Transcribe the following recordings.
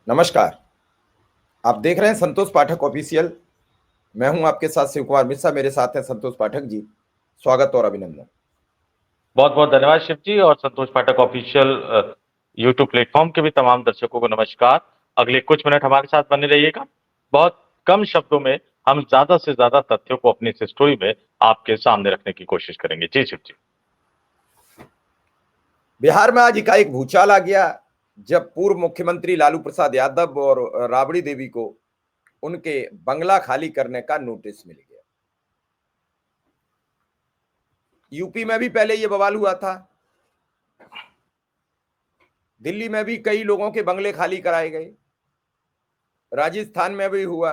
नमस्कार। आप देख रहे हैं संतोष पाठक ऑफिशियल। मैं हूं आपके साथ शिव कुमार मिश्रा। मेरे साथ हैं संतोष पाठक जी। स्वागत और अभिनंदन। बहुत बहुत धन्यवाद शिव जी और संतोष पाठक ऑफिशियल यूट्यूब प्लेटफॉर्म के भी तमाम दर्शकों को नमस्कार। अगले कुछ मिनट हमारे साथ बने रहिएगा। बहुत कम शब्दों में हम ज्यादा से ज्यादा तथ्यों को अपनी इस स्टोरी में आपके सामने रखने की कोशिश करेंगे। जी शिव जी। बिहार में आज एकाएक भूचाल आ गया जब पूर्व मुख्यमंत्री लालू प्रसाद यादव और राबड़ी देवी को उनके बंगला खाली करने का नोटिस मिल गया। यूपी में भी पहले ये बवाल हुआ था, दिल्ली में भी कई लोगों के बंगले खाली कराए गए, राजस्थान में भी हुआ।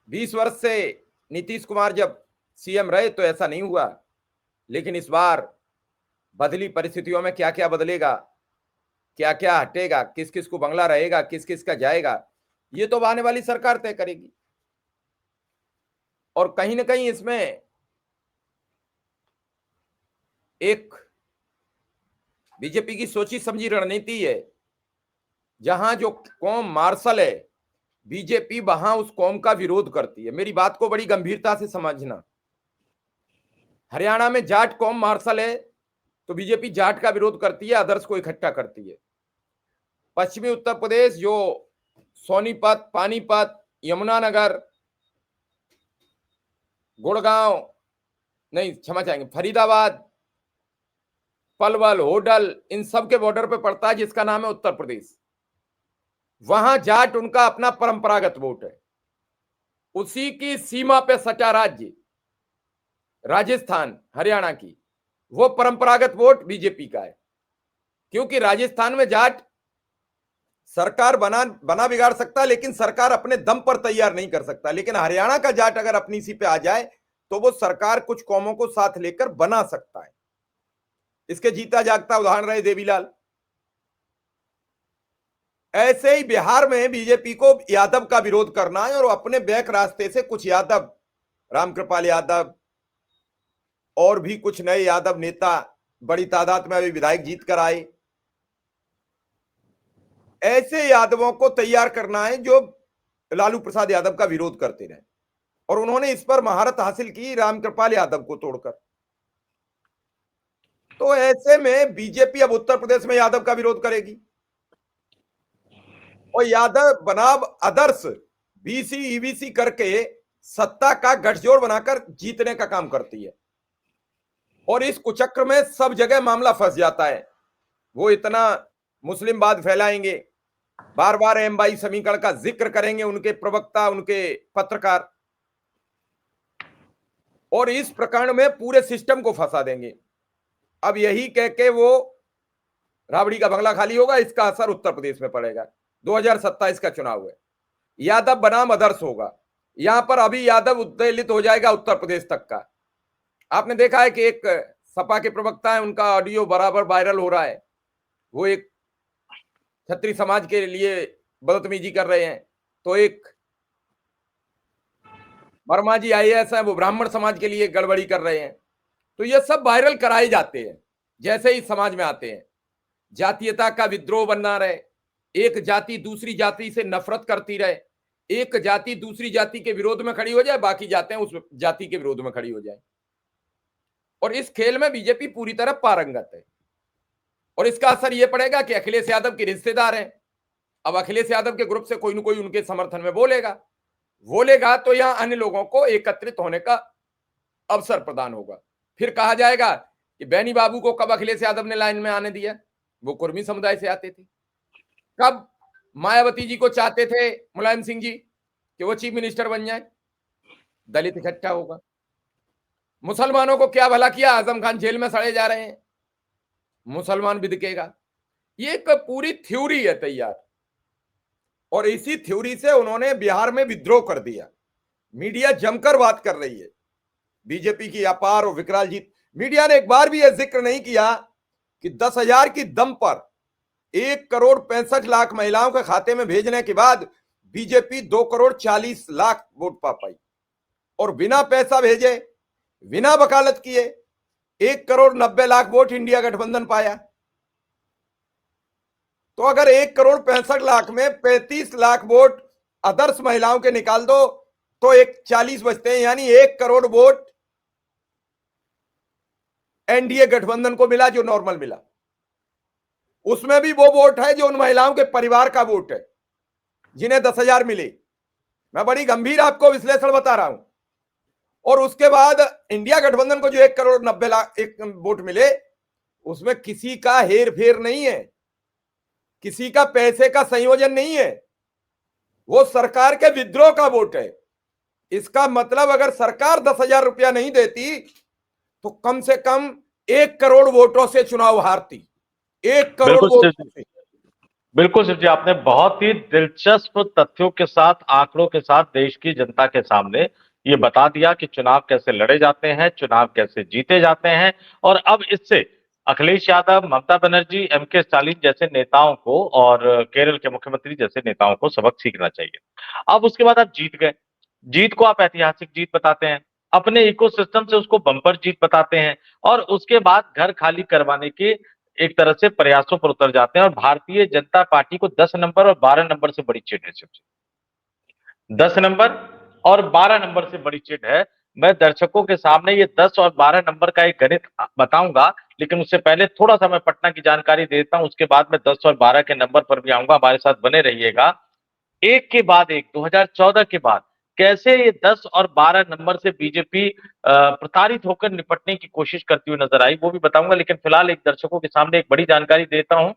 20 वर्ष से नीतीश कुमार जब सीएम रहे तो ऐसा नहीं हुआ, लेकिन इस बार बदली परिस्थितियों में क्या क्या बदलेगा, क्या क्या हटेगा, किस किस को बंगला रहेगा, किस किस का जाएगा, ये तो आने वाली सरकार तय करेगी। और कहीं ना कहीं इसमें एक बीजेपी की सोची समझी रणनीति है। जहां जो कौम मार्शल है, बीजेपी वहां उस कौम का विरोध करती है। मेरी बात को बड़ी गंभीरता से समझना। हरियाणा में जाट कौम मार्शल है तो बीजेपी जाट का विरोध करती है, अदर्स को इकट्ठा करती है। पश्चिमी उत्तर प्रदेश जो सोनीपत, पानीपत, यमुनानगर, गुड़गांव, नहीं क्षमा चाहेंगे, फरीदाबाद, पलवल, होडल, इन सब के बॉर्डर पे पड़ता है जिसका नाम है उत्तर प्रदेश। वहां जाट उनका अपना परंपरागत वोट है। उसी की सीमा पे सटा राज्य राजस्थान, हरियाणा की, वो परंपरागत वोट बीजेपी का है। क्योंकि राजस्थान में जाट सरकार बना बिगाड़ सकता, लेकिन सरकार अपने दम पर तैयार नहीं कर सकता। लेकिन हरियाणा का जाट अगर अपनी सी पे आ जाए तो वो सरकार कुछ कौमों को साथ लेकर बना सकता है। इसके जीता जागता उदाहरण रहे देवीलाल। ऐसे ही बिहार में बीजेपी को यादव का विरोध करना है और अपने बैक रास्ते से कुछ यादव, रामकृपाल यादव और भी कुछ नए यादव नेता बड़ी तादाद में अभी विधायक जीत कर आए, ऐसे यादवों को तैयार करना है जो लालू प्रसाद यादव का विरोध करते रहे। और उन्होंने इस पर महारत हासिल की रामकृपाल यादव को तोड़कर। तो ऐसे में बीजेपी अब उत्तर प्रदेश में यादव का विरोध करेगी और यादव बनाम आदर्श बीसी ईबीसी करके सत्ता का गठजोड़ बनाकर जीतने का काम करती है। और इस कुचक्र में सब जगह मामला फंस जाता है। वो इतना मुस्लिमवाद फैलाएंगे, बार बार एम22 समीकरण का जिक्र करेंगे उनके प्रवक्ता, उनके पत्रकार, और इस प्रकरण में पूरे सिस्टम को फंसा देंगे। अब यही कह के वो राबड़ी का बंगला खाली होगा, इसका असर उत्तर प्रदेश में पड़ेगा। 2027 का चुनाव है, यादव बनाम आदर्श होगा। यहां पर अभी यादव उत्तेजित हो जाएगा उत्तर प्रदेश तक का। आपने देखा है कि एक सपा के प्रवक्ता है, उनका ऑडियो बराबर वायरल हो रहा है। वो एक क्षत्रिय समाज के लिए बदतमीजी कर रहे हैं, तो एक वर्मा जी आईएएस है, वो ब्राह्मण समाज के लिए गड़बड़ी कर रहे हैं। तो ये सब वायरल कराए जाते हैं जैसे ही समाज में आते हैं। जातीयता का विद्रोह बनना रहे, एक जाति दूसरी जाति से नफरत करती रहे, एक जाति दूसरी जाति के विरोध में खड़ी हो जाए, बाकी जाते हैं उस जाति के विरोध में खड़ी हो जाए। और इस खेल में बीजेपी पूरी तरह पारंगत है। और इसका असर यह पड़ेगा कि अखिलेश यादव के रिश्तेदार हैं, अब अखिलेश यादव के ग्रुप से कोई ना कोई उनके समर्थन में बोलेगा तो यहां अन्य लोगों को एकत्रित होने का अवसर प्रदान होगा। फिर कहा जाएगा कि बैनी बाबू को कब अखिलेश यादव ने लाइन में आने दिया, वो कुर्मी समुदाय से आते थे। कब मायावती जी को चाहते थे मुलायम सिंह जी कि वो चीफ मिनिस्टर बन जाए, दलित इकट्ठा होगा। मुसलमानों को क्या भला किया, आजम खान जेल में सड़े जा रहे हैं, मुसलमान भी दिखेगा। ये एक पूरी थ्योरी है तैयार, और इसी थ्योरी से उन्होंने बिहार में विद्रोह कर दिया। मीडिया जमकर बात कर रही है बीजेपी की अपार और विकराल जीत। मीडिया ने एक बार भी यह जिक्र नहीं किया कि 10,000 की दम पर 1,65,00,000 महिलाओं के खाते में भेजने के बाद बीजेपी 2,40,00,000 वोट पा पाई। और बिना पैसा भेजे, बिना वकालत किए 1,90,00,000 वोट इंडिया गठबंधन पाया। तो अगर 1,65,00,000 में 35 लाख वोट आदर्श महिलाओं के निकाल दो तो 40 बचते हैं, यानी 1 करोड़ वोट एनडीए गठबंधन को मिला जो नॉर्मल मिला। उसमें भी वो वोट है जो उन महिलाओं के परिवार का वोट है जिन्हें 10,000 मिले। मैं बड़ी गंभीर आपको विश्लेषण बता रहा हूं। और उसके बाद इंडिया गठबंधन को जो 1,90,00,000 एक वोट मिले, उसमें किसी का हेर फेर नहीं है, किसी का पैसे का संयोजन नहीं है, वो सरकार के विद्रोह का वोट है। इसका मतलब अगर सरकार 10,000 रुपया नहीं देती तो कम से कम 1 करोड़ वोटों से चुनाव हारती, 1 करोड़ बिल्कुल वोटों शिव से। बिल्कुल शिव जी, आपने बहुत ही दिलचस्प तथ्यों के साथ, आंकड़ों के साथ देश की जनता के सामने ये बता दिया कि चुनाव कैसे लड़े जाते हैं, चुनाव कैसे जीते जाते हैं। और अब इससे अखिलेश यादव, ममता बनर्जी, एमके स्टालिन जैसे नेताओं को और केरल के मुख्यमंत्री जैसे नेताओं को सबक सीखना चाहिए। अब उसके बाद आप जीत गए, जीत को आप ऐतिहासिक जीत बताते हैं, अपने इकोसिस्टम से उसको बम्पर जीत बताते हैं, और उसके बाद घर खाली करवाने के एक तरह से प्रयासों पर उतर जाते हैं। और भारतीय जनता पार्टी को 10 नंबर और 12 नंबर से बड़ी चिढ़ है शिव जी। 10 नंबर और 12 नंबर से बड़ी चिढ़ है। मैं दर्शकों के सामने ये 10 और 12 नंबर का एक गणित बताऊंगा, लेकिन उससे पहले थोड़ा सा मैं पटना की जानकारी देता हूं, उसके बाद मैं 10 और 12 के नंबर पर भी आऊंगा। हमारे साथ बने रहिएगा। एक के बाद एक 2014 के बाद कैसे ये 10 और 12 नंबर से बीजेपी प्रताड़ित होकर निपटने की कोशिश करती हुई नजर आई, वो भी बताऊंगा। लेकिन फिलहाल एक दर्शकों के सामने एक बड़ी जानकारी देता हूं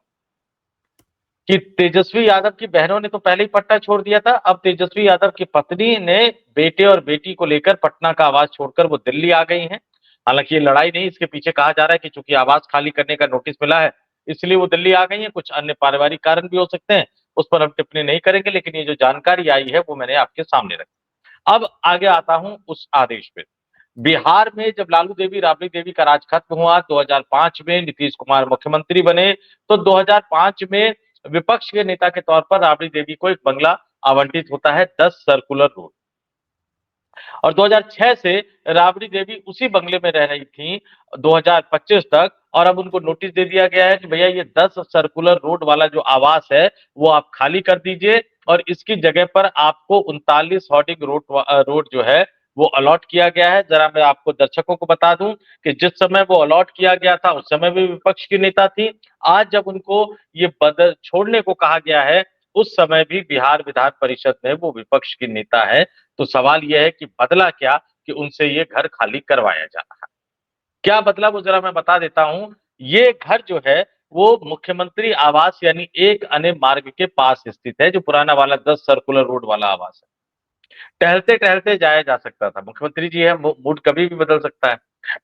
कि तेजस्वी यादव की बहनों ने तो पहले ही पटना छोड़ दिया था। अब तेजस्वी यादव की पत्नी ने बेटे और बेटी को लेकर पटना का आवास छोड़कर वो दिल्ली आ गई हैं। हालांकि ये लड़ाई नहीं, इसके पीछे कहा जा रहा है कि चूंकि आवास खाली करने का नोटिस मिला है इसलिए वो दिल्ली आ गई हैं। कुछ अन्य पारिवारिक कारण भी हो सकते हैं, उस पर हम टिप्पणी नहीं करेंगे, लेकिन ये जो जानकारी आई है वो मैंने आपके सामने रखी। अब आगे आता हूं उस आदेश पे। बिहार में जब लालू देवी राबड़ी देवी का राज खत्म हुआ, 2005 में नीतीश कुमार मुख्यमंत्री बने, तो 2005 में विपक्ष के नेता के तौर पर राबड़ी देवी को एक बंगला आवंटित होता है 10 सर्कुलर रोड। और 2006 से राबड़ी देवी उसी बंगले में रह रही थी 2025 तक, और अब उनको नोटिस दे दिया गया है कि भैया ये 10 सर्कुलर रोड वाला जो आवास है वो आप खाली कर दीजिए, और इसकी जगह पर आपको 39 होर्डिंग रोड जो है वो अलॉट किया गया है। जरा मैं आपको दर्शकों को बता दूं कि जिस समय वो अलॉट किया गया था उस समय भी विपक्ष की नेता थी। आज जब उनको ये बदल छोड़ने को कहा गया है उस समय भी बिहार विधान परिषद में वो विपक्ष की नेता है। तो सवाल यह है कि बदला क्या कि उनसे ये घर खाली करवाया जा रहा है। क्या बदला वो जरा मैं बता देता हूं। ये घर जो है वो मुख्यमंत्री आवास यानी एक अने मार्ग के पास स्थित है, जो पुराना वाला 10 सर्कुलर रोड वाला आवास है। टहलते टहलते जाया जा सकता था, मुख्यमंत्री जी है, मूड कभी भी बदल सकता है।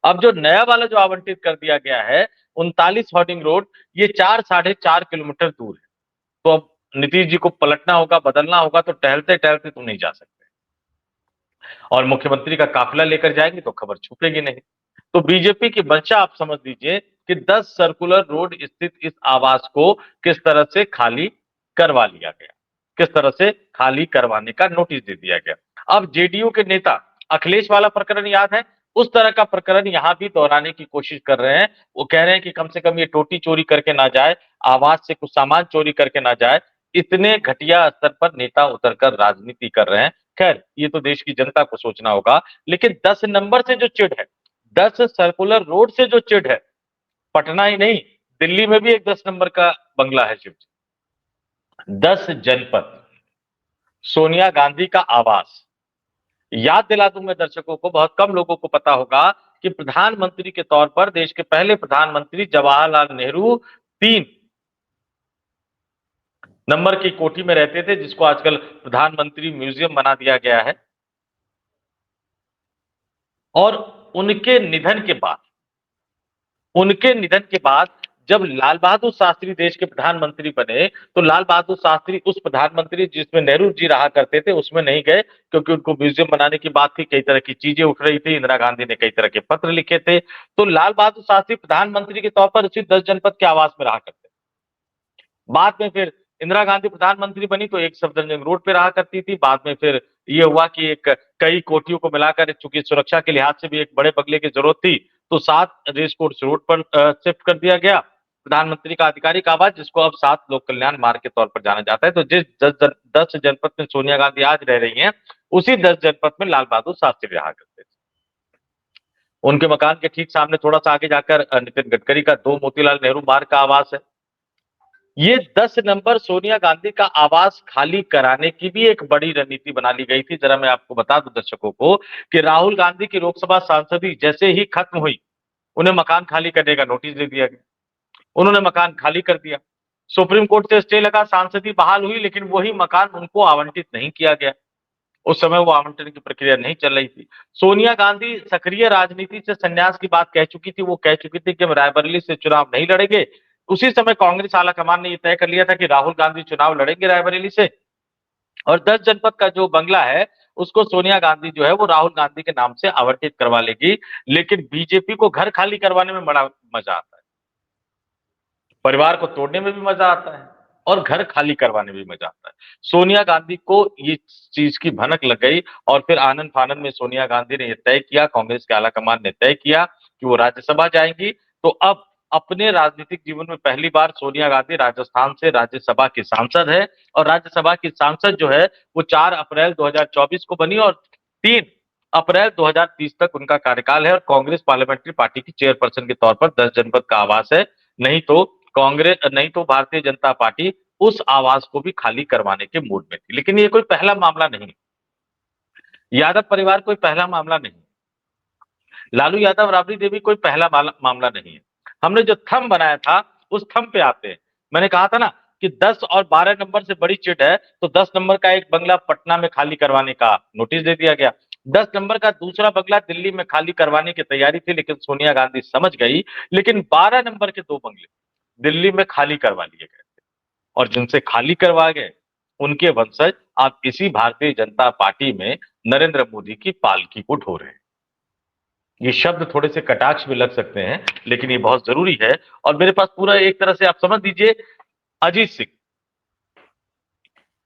अब जो नया वाला जो आवंटित कर दिया गया है 39 होर्डिंग रोड, ये 4-4.5 किलोमीटर दूर है। तो अब नीतीश जी को पलटना होगा, बदलना होगा, तो टहलते टहलते तो नहीं जा सकते, और मुख्यमंत्री का काफिला लेकर जाएंगे तो खबर छुपेगी नहीं। तो बीजेपी की मंशा आप समझ लीजिए कि 10 सर्कुलर रोड स्थित इस आवास को किस तरह से खाली करवा लिया गया, किस तरह से खाली करवाने का नोटिस दे दिया गया। अब जेडीयू के नेता अखिलेश वाला प्रकरण याद है, उस तरह का प्रकरण यहां भी दोहराने की कोशिश कर रहे हैं। वो कह रहे हैं कि कम से कम ये टोटी चोरी करके ना जाए, आवास से कुछ सामान चोरी करके ना जाए। इतने घटिया स्तर पर नेता उतरकर राजनीति कर रहे हैं। खैर, ये तो देश की जनता को सोचना होगा। लेकिन 10 नंबर से जो चिढ़ है, 10 सर्कुलर रोड से जो चिढ़ है, पटना ही नहीं दिल्ली में भी एक 10 नंबर का बंगला है शिव जी। 10 जनपद, सोनिया गांधी का आवास। याद दिला दूं मैं दर्शकों को, बहुत कम लोगों को पता होगा कि प्रधानमंत्री के तौर पर देश के पहले प्रधानमंत्री जवाहरलाल नेहरू 3 नंबर की कोठी में रहते थे, जिसको आजकल प्रधानमंत्री म्यूजियम बना दिया गया है। और उनके निधन के बाद, उनके निधन के बाद जब लाल बहादुर शास्त्री देश के प्रधानमंत्री बने, तो लाल बहादुर शास्त्री उस प्रधानमंत्री जिसमें नेहरू जी रहा करते थे उसमें नहीं गए, क्योंकि उनको म्यूजियम बनाने की बात थी, कई तरह की चीजें उठ रही थी, इंदिरा गांधी ने कई तरह के पत्र लिखे थे। तो लाल बहादुर शास्त्री प्रधानमंत्री के तौर पर उसी 10 जनपद के आवास में रहा करते। बाद में फिर इंदिरा गांधी प्रधानमंत्री बनी तो एक सफदरजंग रोड पे रहा करती थी। बाद में फिर ये हुआ कि एक कई कोठियों को मिलाकर, चूंकि सुरक्षा के लिहाज से भी एक बड़े बंगले की जरूरत थी, तो 7 रेस कोर्स रोड पर शिफ्ट कर दिया गया। प्रधानमंत्री का आधिकारिक आवास, जिसको अब 7 लोक कल्याण मार्ग के तौर पर जाना जाता है। तो जिस 10 जनपद में सोनिया गांधी आज रह रही हैं, उसी 10 जनपद में लाल बहादुर शास्त्री रहा करते थे। उनके मकान के ठीक सामने थोड़ा सा आगे जाकर नितिन गडकरी का 2 मोतीलाल नेहरू मार्ग का आवास है। ये 10 नंबर सोनिया गांधी का आवास खाली कराने की भी एक बड़ी रणनीति बना ली गई थी। जरा मैं आपको बता दूं दर्शकों को कि राहुल गांधी की लोकसभा सांसदी जैसे ही खत्म हुई, उन्हें मकान खाली करने का नोटिस दे दिया गया। उन्होंने मकान खाली कर दिया। सुप्रीम कोर्ट से स्टे लगा, सांसदी बहाल हुई, लेकिन वही मकान उनको आवंटित नहीं किया गया। उस समय वो आवंटन की प्रक्रिया नहीं चल रही थी। सोनिया गांधी सक्रिय राजनीति से संन्यास की बात कह चुकी थी। वो कह चुकी थी कि हम रायबरेली से चुनाव नहीं लड़ेंगे। उसी समय कांग्रेस आलाकमान ने यह तय कर लिया था कि राहुल गांधी चुनाव लड़ेंगे रायबरेली से, और 10 जनपद का जो बंगला है उसको सोनिया गांधी जो है वो राहुल गांधी के नाम से आवंटित करवा लेगी। लेकिन बीजेपी को घर खाली करवाने में बड़ा मजा आता है, परिवार को तोड़ने में भी मजा आता है और घर खाली करवाने में भी मजा आता है। सोनिया गांधी को ये चीज की भनक लग गई और फिर आनन फानन में सोनिया गांधी ने यह तय किया, कांग्रेस के आलाकमान ने तय किया कि वो राज्यसभा जाएंगी। तो अब अपने राजनीतिक जीवन में पहली बार सोनिया गांधी राजस्थान से राज्यसभा की सांसद है, और राज्यसभा की सांसद जो है वो 4 अप्रैल 2024 को बनी, और 3 अप्रैल 2030 तक उनका कार्यकाल है। और कांग्रेस पार्लियामेंट्री पार्टी की चेयरपर्सन के तौर पर 10 जनपद का आवास है। नहीं तो भारतीय जनता पार्टी उस आवास को भी खाली करवाने के मूड में थी। लेकिन ये कोई पहला मामला नहीं, यादव परिवार कोई पहला मामला नहीं, लालू यादव राबड़ी देवी कोई पहला मामला नहीं है। हमने जो थंब बनाया था उस थंब पे आते हैं। मैंने कहा था ना कि 10 और 12 नंबर से बड़ी चिट है, तो 10 नंबर का एक बंगला पटना में खाली करवाने का नोटिस दे दिया गया। 10 नंबर का दूसरा बंगला दिल्ली में खाली करवाने की तैयारी थी, लेकिन सोनिया गांधी समझ गई। लेकिन 12 नंबर के 2 बंगले दिल्ली में खाली करवा लिए गए थे, और जिनसे खाली करवा गए उनके वंशज अब इसी भारतीय जनता पार्टी में नरेंद्र मोदी की पालकी को ढो रहे हैं। ये शब्द थोड़े से कटाक्ष भी लग सकते हैं, लेकिन ये बहुत जरूरी है। और मेरे पास पूरा एक तरह से आप समझ लीजिए, अजीत सिंह,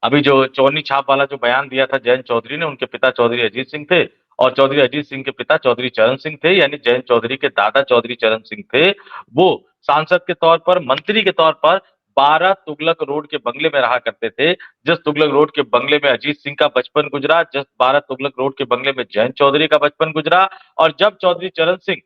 अभी जो चौनी छाप वाला जो बयान दिया था जयंत चौधरी ने, उनके पिता चौधरी अजीत सिंह थे, और चौधरी अजीत सिंह के पिता चौधरी चरण सिंह थे, यानी जयंत चौधरी के दादा चौधरी चरण सिंह थे। वो सांसद के तौर पर, मंत्री के तौर पर 12 तुगलक रोड के बंगले में रहा करते थे। जिस तुगलक रोड के बंगले में अजीत सिंह का बचपन गुजरा, जिस 12 तुगलक रोड के बंगले में जयंत चौधरी का बचपन गुजरा, और जब चौधरी चरण सिंह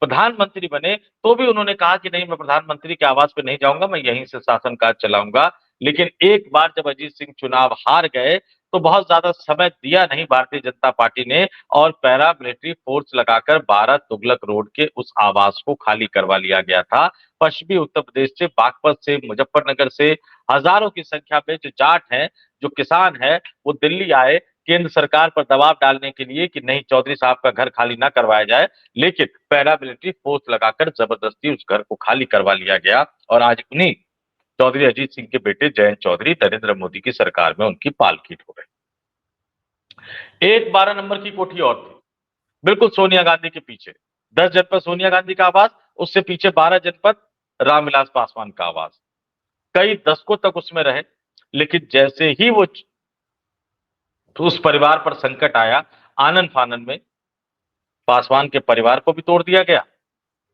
प्रधानमंत्री बने तो भी उन्होंने कहा कि नहीं, मैं प्रधानमंत्री के आवास पे नहीं जाऊंगा, मैं यहीं से शासन काज चलाऊंगा। लेकिन एक बार जब अजीत सिंह चुनाव हार गए तो बहुत ज्यादा समय दिया नहीं भारतीय जनता पार्टी ने, और पैरामिलिट्री फोर्स लगाकर 12 तुगलक रोड के उस आवास को खाली करवा लिया गया था। पश्चिमी उत्तर प्रदेश से, बागपत से, मुजफ्फरनगर से हजारों की संख्या में जो जाट हैं, जो किसान हैं, वो दिल्ली आए केंद्र सरकार पर दबाव डालने के लिए कि नहीं, चौधरी साहब का घर खाली ना करवाया जाए। लेकिन पैरामिलिट्री फोर्स लगाकर जबरदस्ती उस घर को खाली करवा लिया गया, और आज उन्हीं चौधरी अजीत सिंह के बेटे जयंत चौधरी नरेंद्र मोदी की सरकार में उनकी पालकी हो रही। एक 12 नंबर की कोठी और थी, बिल्कुल सोनिया गांधी के पीछे। 10 जनपद सोनिया गांधी का आवास, उससे पीछे 12 जनपद रामविलास पासवान का आवास। कई दशकों तक उसमें रहे, लेकिन जैसे ही वो उस परिवार पर संकट आया, आनन फानन में पासवान के परिवार को भी तोड़ दिया गया,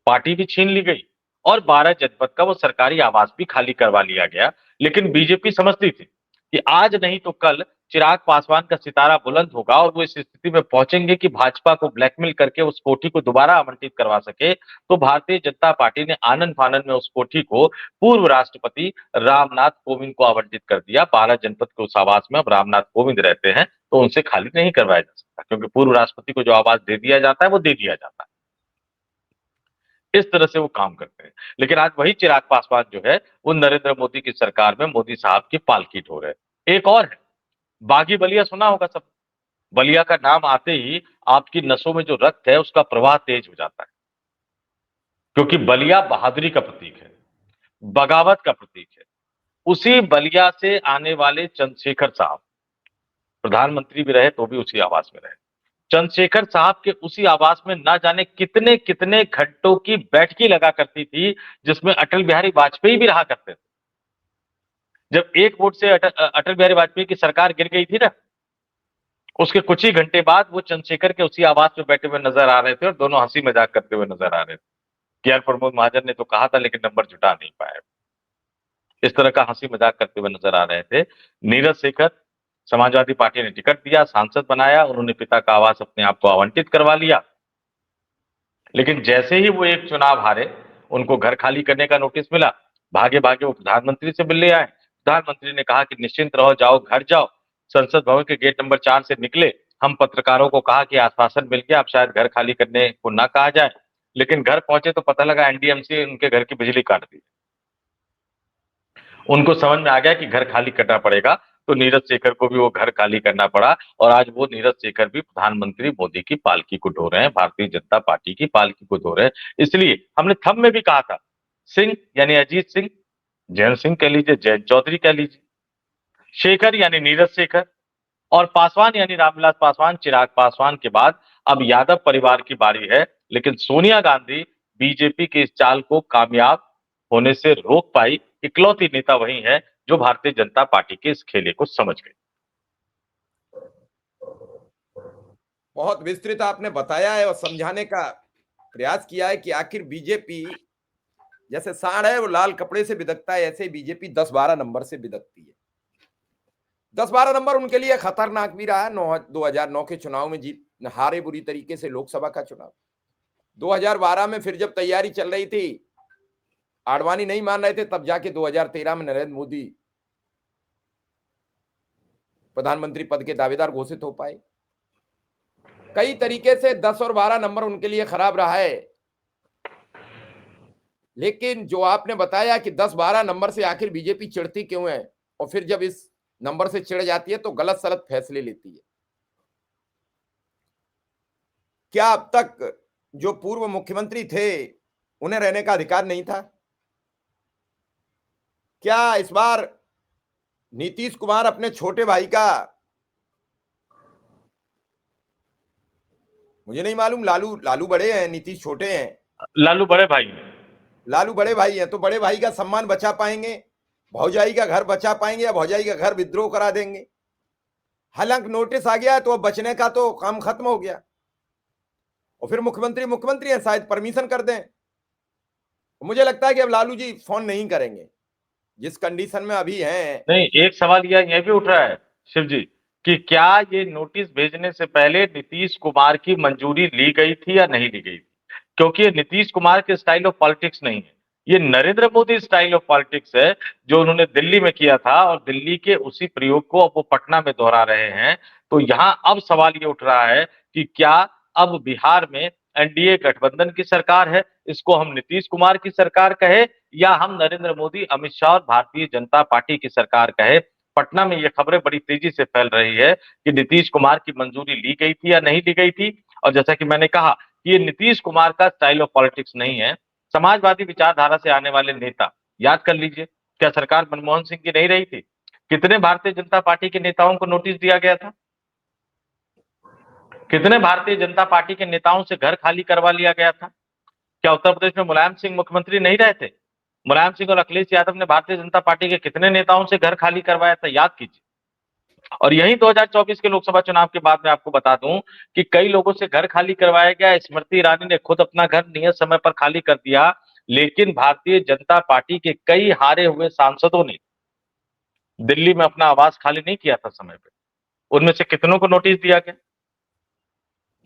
पार्टी भी छीन ली गई, और 12 जनपद का वो सरकारी आवास भी खाली करवा लिया गया। लेकिन बीजेपी समझती थी कि आज नहीं तो कल चिराग पासवान का सितारा बुलंद होगा, और वो इस स्थिति में पहुंचेंगे कि भाजपा को ब्लैकमेल करके उस कोठी को दोबारा आवंटित करवा सके। तो भारतीय जनता पार्टी ने आनन फानन में उस कोठी को पूर्व राष्ट्रपति रामनाथ कोविंद को आवंटित कर दिया। 12 जनपद के उस आवास में अब रामनाथ कोविंद रहते हैं, तो उनसे खाली नहीं करवाया जा सकता, क्योंकि पूर्व राष्ट्रपति को जो आवास दे दिया जाता है वो दे दिया जाता है। इस तरह से वो काम करते हैं। लेकिन आज वही चिराग पासवान जो है वो नरेंद्र मोदी की सरकार में मोदी साहब की पालकी ढो रहे हैं। एक और है, बागी बलिया सुना होगा सब। बलिया का नाम आते ही आपकी नसों में जो रक्त है उसका प्रवाह तेज हो जाता है, क्योंकि बलिया बहादुरी का प्रतीक है, बगावत का प्रतीक है। उसी बलिया से आने वाले चंद्रशेखर साहब प्रधानमंत्री भी रहे, तो भी उसी आवास में रहे। चंद्रशेखर साहब के उसी आवास में ना जाने कितने कितने घंटों की बैठकी लगा करती थी, जिसमें अटल बिहारी वाजपेयी भी रहा करते थे। जब एक वोट से अटल बिहारी वाजपेयी की सरकार गिर गई थी ना, उसके कुछ ही घंटे बाद वो चंद्रशेखर के उसी आवास में बैठे हुए नजर आ रहे थे, और दोनों हंसी मजाक करते हुए नजर आ रहे थे। कि यार प्रमोद महाजन ने तो कहा था लेकिन नंबर जुटा नहीं पाए। इस तरह का हंसी मजाक करते हुए नजर आ रहे थे। नीरज शेखर, समाजवादी पार्टी ने टिकट दिया, सांसद बनाया, उन्होंने पिता का आवास अपने आप को आवंटित करवा लिया। लेकिन जैसे ही वो एक चुनाव हारे, उनको घर खाली करने का नोटिस मिला, भागे भागे वो प्रधानमंत्री से मिलने आए। प्रधानमंत्री ने कहा कि निश्चिंत रहो, जाओ घर जाओ। संसद भवन के गेट नंबर 4 से निकले। हम पत्रकारों को कहा कि आश्वासन मिल गया, अब शायद घर खाली करने को ना कहा जाए। लेकिन घर पहुंचे तो पता लगा एनडीएमसी उनके घर की बिजली काट दी। उनको समझ में आ गया कि घर खाली करना पड़ेगा, तो नीरज शेखर को भी वो घर खाली करना पड़ा। और आज वो नीरज शेखर भी प्रधानमंत्री मोदी की पालकी को ढो रहे हैं, भारतीय जनता पार्टी की पालकी को ढो रहे हैं। इसलिए हमने थंब में भी कहा था, सिंह यानी अजीत सिंह, जयंत सिंह कह लीजिए, जयंत चौधरी कह लीजिए, शेखर यानी नीरज शेखर, और पासवान यानी रामविलास पासवान, चिराग पासवान के बाद अब यादव परिवार की बारी है। लेकिन सोनिया गांधी बीजेपी के इस चाल को कामयाब होने से रोक पाई इकलौती नेता वही है जो भारतीय जनता पार्टी के इस खेले को समझ गए। बहुत विस्तृत आपने बताया है और समझाने का प्रयास किया है कि आखिर बीजेपी, जैसे सांड है वो लाल कपड़े से बिदकता है, ऐसे बीजेपी 10-12 नंबर से बिदकती है। 10-12 नंबर उनके लिए खतरनाक भी रहा है। 2009 के चुनाव में जीत हारे बुरी तरीके से लोकसभा का चुनाव। 2012 में फिर जब तैयारी चल रही थी, आडवाणी नहीं मान रहे थे, तब जाके 2013 में नरेंद्र मोदी प्रधानमंत्री पद के दावेदार घोषित हो पाए। कई तरीके से 10 और 12 नंबर उनके लिए खराब रहा है। लेकिन जो आपने बताया कि 10-12 नंबर से आखिर बीजेपी चिढ़ती क्यों है, और फिर जब इस नंबर से चिढ़ जाती है तो गलत सलत फैसले लेती है। क्या अब तक जो पूर्व मुख्यमंत्री थे उन्हें रहने का अधिकार नहीं था? क्या इस बार नीतीश कुमार अपने छोटे भाई का, मुझे नहीं मालूम, लालू बड़े हैं, नीतीश छोटे हैं, लालू बड़े भाई, लालू बड़े भाई हैं, तो बड़े भाई का सम्मान बचा पाएंगे, भौजाई का घर बचा पाएंगे, या भौजाई का घर विद्रोह करा देंगे? हालांकि नोटिस आ गया तो अब बचने का तो काम खत्म हो गया, और फिर मुख्यमंत्री मुख्यमंत्री हैं, शायद परमिशन कर दें। मुझे लगता है कि अब लालू जी फोन नहीं करेंगे जिस कंडीशन में अभी हैं। नहीं, एक सवाल यह भी उठ रहा है शिव जी, कि क्या ये नोटिस भेजने से पहले नीतीश कुमार की मंजूरी ली गई थी या नहीं ली गई थी? क्योंकि ये नीतीश कुमार के स्टाइल ऑफ पॉलिटिक्स नहीं है, ये Narendra Modi style of politics है, जो उन्होंने दिल्ली में किया था और दिल्ली के उसी प्रयोग को अब वो पटना में दोहरा रहे हैं। तो यहां अब सवाल ये उठ रहा है कि क्या अब बिहार में एनडीए गठबंधन की सरकार है, इसको हम नीतीश कुमार की सरकार कहे, या हम नरेंद्र मोदी, अमित शाह और भारतीय जनता पार्टी की सरकार कहे? पटना में ये खबरें बड़ी तेजी से फैल रही है कि नीतीश कुमार की मंजूरी ली गई थी या नहीं ली गई थी। और जैसा कि मैंने कहा, ये नीतीश कुमार का स्टाइल ऑफ पॉलिटिक्स नहीं है। समाजवादी विचारधारा से आने वाले नेता, याद कर लीजिए, क्या सरकार मनमोहन सिंह की नहीं रही थी? कितने भारतीय जनता पार्टी के नेताओं को नोटिस दिया गया था? कितने भारतीय जनता पार्टी के नेताओं से घर खाली करवा लिया गया था? क्या उत्तर प्रदेश में मुलायम सिंह मुख्यमंत्री नहीं रहे थे? मुलायम सिंह और अखिलेश यादव ने भारतीय जनता पार्टी के कितने नेताओं से घर खाली करवाया था, याद कीजिए। और यही 2024 के लोकसभा चुनाव के बाद मैं आपको बता दूं कि कई लोगों से घर खाली करवाया गया। स्मृति ईरानी ने खुद अपना घर नियत समय पर खाली कर दिया, लेकिन भारतीय जनता पार्टी के कई हारे हुए सांसदों ने दिल्ली में अपना आवास खाली नहीं किया था समय पे। उनमें से कितनों को नोटिस दिया गया,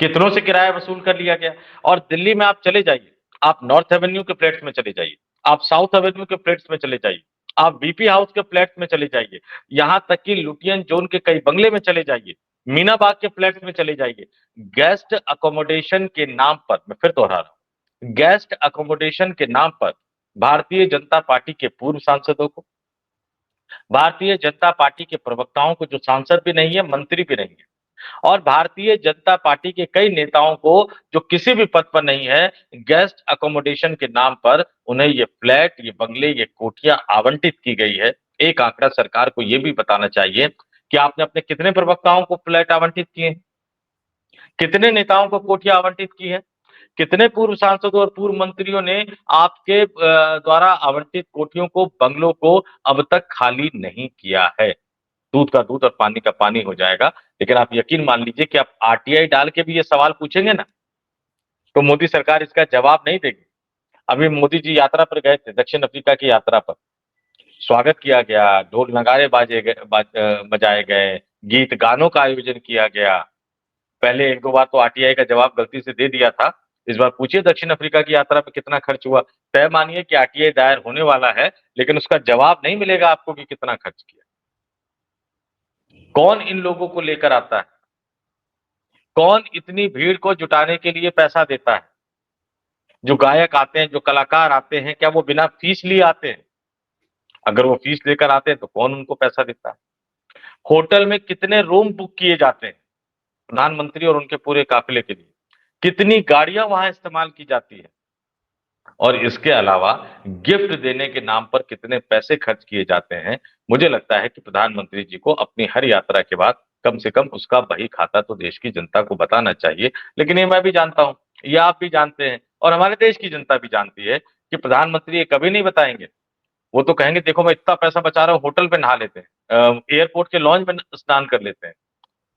कितनों से किराया वसूल कर लिया गया। और दिल्ली में आप चले जाइए, आप नॉर्थ एवेन्यू के फ्लैट्स में चले जाइए, आप साउथ एवेन्यू के फ्लैट्स में चले जाइए, आप वीपी हाउस के फ्लैट्स में चले जाइए, यहां तक कि लुटियन जोन के कई बंगले में चले जाइए, मीना बाग के फ्लैट्स में चले जाइए। गेस्ट अकोमोडेशन के नाम पर, मैं फिर दोहरा रहा हूं, गेस्ट अकोमोडेशन के नाम पर भारतीय जनता पार्टी के पूर्व सांसदों को, भारतीय जनता पार्टी के प्रवक्ताओं को, जो सांसद भी नहीं है, मंत्री भी नहीं है, और भारतीय जनता पार्टी के कई नेताओं को जो किसी भी पद पर नहीं है, गेस्ट अकोमोडेशन के नाम पर उन्हें ये फ्लैट, ये बंगले, ये कोठियां आवंटित की गई है। एक आंकड़ा सरकार को यह भी बताना चाहिए कि आपने अपने कितने प्रवक्ताओं को फ्लैट आवंटित किए, कितने नेताओं को कोठियां आवंटित की है, कितने पूर्व सांसदों और पूर्व मंत्रियों ने आपके द्वारा आवंटित कोठियों को, बंगलों को अब तक खाली नहीं किया है? दूध का दूध और पानी का पानी हो जाएगा। लेकिन आप यकीन मान लीजिए कि आप आरटीआई डाल के भी ये सवाल पूछेंगे ना, तो मोदी सरकार इसका जवाब नहीं देगी। अभी मोदी जी यात्रा पर गए थे, दक्षिण अफ्रीका की यात्रा पर। स्वागत किया गया, ढोल नगाड़े बजाए गए, गीत गानों का आयोजन किया गया। पहले 1-2 बार तो आरटीआई का जवाब गलती से दे दिया था। इस बार पूछिए दक्षिण अफ्रीका की यात्रा पे कितना खर्च हुआ। तय मानिए कि आरटीआई दायर होने वाला है, लेकिन उसका जवाब नहीं मिलेगा आपको कि कितना खर्च किया। कौन इन लोगों को लेकर आता है? कौन इतनी भीड़ को जुटाने के लिए पैसा देता है? जो गायक आते हैं, जो कलाकार आते हैं, क्या वो बिना फीस लिए आते हैं? अगर वो फीस लेकर आते हैं तो कौन उनको पैसा देता है? होटल में कितने रूम बुक किए जाते हैं प्रधानमंत्री और उनके पूरे काफिले के लिए? कितनी गाड़ियां वहां इस्तेमाल की जाती है? और इसके अलावा गिफ्ट देने के नाम पर कितने पैसे खर्च किए जाते हैं? मुझे लगता है कि प्रधानमंत्री जी को अपनी हर यात्रा के बाद कम से कम उसका बही खाता तो देश की जनता को बताना चाहिए। लेकिन ये मैं भी जानता हूं, ये आप भी जानते हैं और हमारे देश की जनता भी जानती है कि प्रधानमंत्री ये कभी नहीं बताएंगे। वो तो कहेंगे देखो मैं इतना पैसा बचा रहा हूँ, होटल पे नहा लेते हैं, एयरपोर्ट के लॉन्च में स्नान कर लेते हैं।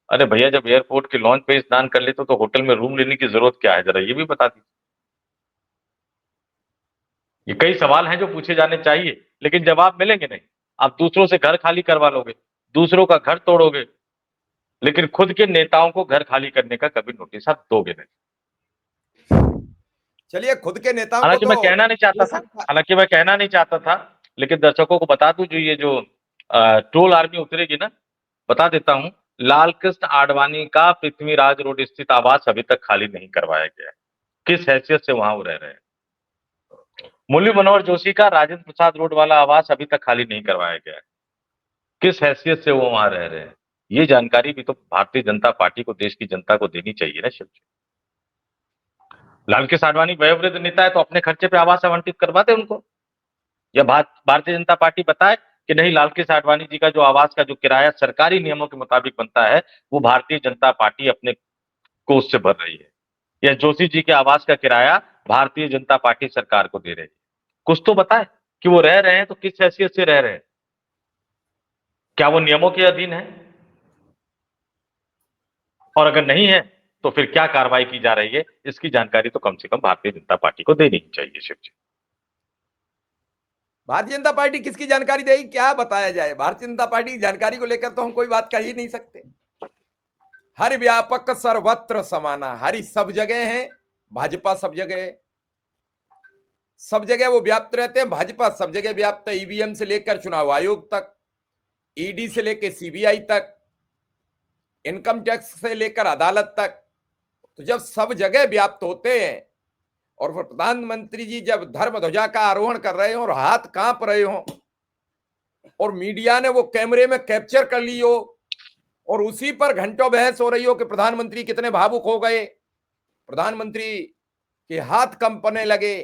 अरे भैया, जब एयरपोर्ट के लॉन्च पे स्नान कर लेते हो तो होटल में रूम लेने की जरूरत क्या है? जरा ये भी बता दीजिए। ये कई सवाल हैं जो पूछे जाने चाहिए, लेकिन जवाब मिलेंगे नहीं। आप दूसरों से घर खाली करवा लोगे, दूसरों का घर तोड़ोगे, लेकिन खुद के नेताओं को घर खाली करने का कभी नोटिस आप दोगे नहीं। चलिए, खुद के नेताओं को हालांकि मैं तो कहना नहीं चाहता था, हालांकि मैं कहना नहीं चाहता था, लेकिन दर्शकों को बता दूं, जो ये जो ट्रोल आर्मी उतरेगी ना, बता देता हूं, लालकृष्ण आडवाणी का पृथ्वीराज रोड स्थित आवास अभी तक खाली नहीं करवाया गया है। किस हैसियत से वहां वो रह रहे हैं? मुरली मनोहर जोशी का राजेंद्र प्रसाद रोड वाला आवास अभी तक खाली नहीं करवाया गया है। किस हैसियत से वो वहां रह रहे हैं? ये जानकारी भी तो भारतीय जनता पार्टी को, देश की जनता को देनी चाहिए ना शिव जी। लालकृष्ण आडवाणी वयोवृद्ध नेता है तो अपने खर्चे पे आवास आवंटित करवा दे उनको, या भारतीय जनता पार्टी बताए कि नहीं, लालकृष्ण आडवाणी जी का जो आवास का जो किराया सरकारी नियमों के मुताबिक बनता है वो भारतीय जनता पार्टी अपने कोष से भर रही है, या जोशी जी के आवास का किराया भारतीय जनता पार्टी सरकार को दे रही है। कुछ तो बताए कि वो रह रहे हैं तो किस हैसियत से रह रहे हैं, क्या वो नियमों के अधीन है, और अगर नहीं है तो फिर क्या कार्रवाई की जा रही है, इसकी जानकारी तो कम से कम भारतीय जनता पार्टी को देनी ही चाहिए शिव जी। भारतीय जनता पार्टी किसकी जानकारी देगी, क्या बताया जाए? भारतीय जनता पार्टी की जानकारी को लेकर तो हम कोई बात कह ही नहीं सकते। हर व्यापक सर्वत्र समाना, हरी सब जगह है, भाजपा सब जगह है, सब जगह वो व्याप्त रहते हैं। भाजपा सब जगह व्याप्त है, ईवीएम से लेकर चुनाव आयोग तक, ईडी से लेकर सीबीआई तक, इनकम टैक्स से लेकर अदालत तक। तो जब सब जगह व्याप्त होते हैं और प्रधानमंत्री जी जब धर्म ध्वजा का आरोहण कर रहे हो और हाथ कांप रहे हो और मीडिया ने वो कैमरे में कैप्चर कर ली हो और उसी पर घंटों बहस हो रही हो कि प्रधानमंत्री कितने भावुक हो गए, प्रधानमंत्री के हाथ कंपने लगे,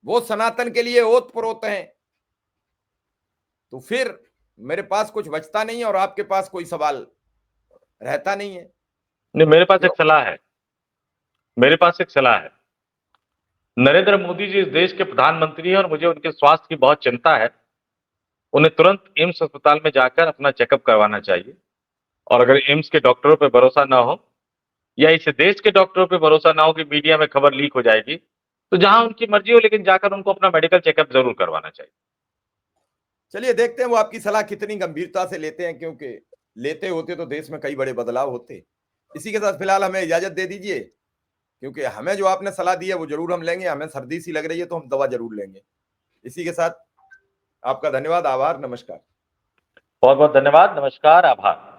वो सनातन के लिए ओतप्रोत हैं, तो फिर मेरे पास कुछ बचता नहीं है और आपके पास कोई सवाल रहता नहीं है। नहीं, मेरे पास एक सलाह है, मेरे पास एक सलाह है। नरेंद्र मोदी जी इस देश के प्रधानमंत्री हैं और मुझे उनके स्वास्थ्य की बहुत चिंता है। उन्हें तुरंत एम्स अस्पताल में जाकर अपना चेकअप करवाना चाहिए, और अगर एम्स के डॉक्टरों पर भरोसा ना हो या इस देश के डॉक्टरों पर भरोसा ना हो कि मीडिया में खबर लीक हो जाएगी, तो जहां उनकी मर्जी हो, लेकिन जाकर उनको अपना मेडिकल चेकअप जरूर करवाना चाहिए। चलिए देखते हैं वो आपकी सलाह कितनी गंभीरता से लेते हैं, क्योंकि लेते होते तो देश में कई बड़े बदलाव होते। इसी के साथ फिलहाल हमें इजाजत दे दीजिए, क्योंकि हमें जो आपने सलाह दी है वो जरूर हम लेंगे। हमें सर्दी सी लग रही है तो हम दवा जरूर लेंगे। इसी के साथ आपका धन्यवाद, आभार, नमस्कार। बहुत बहुत धन्यवाद, नमस्कार, आभार।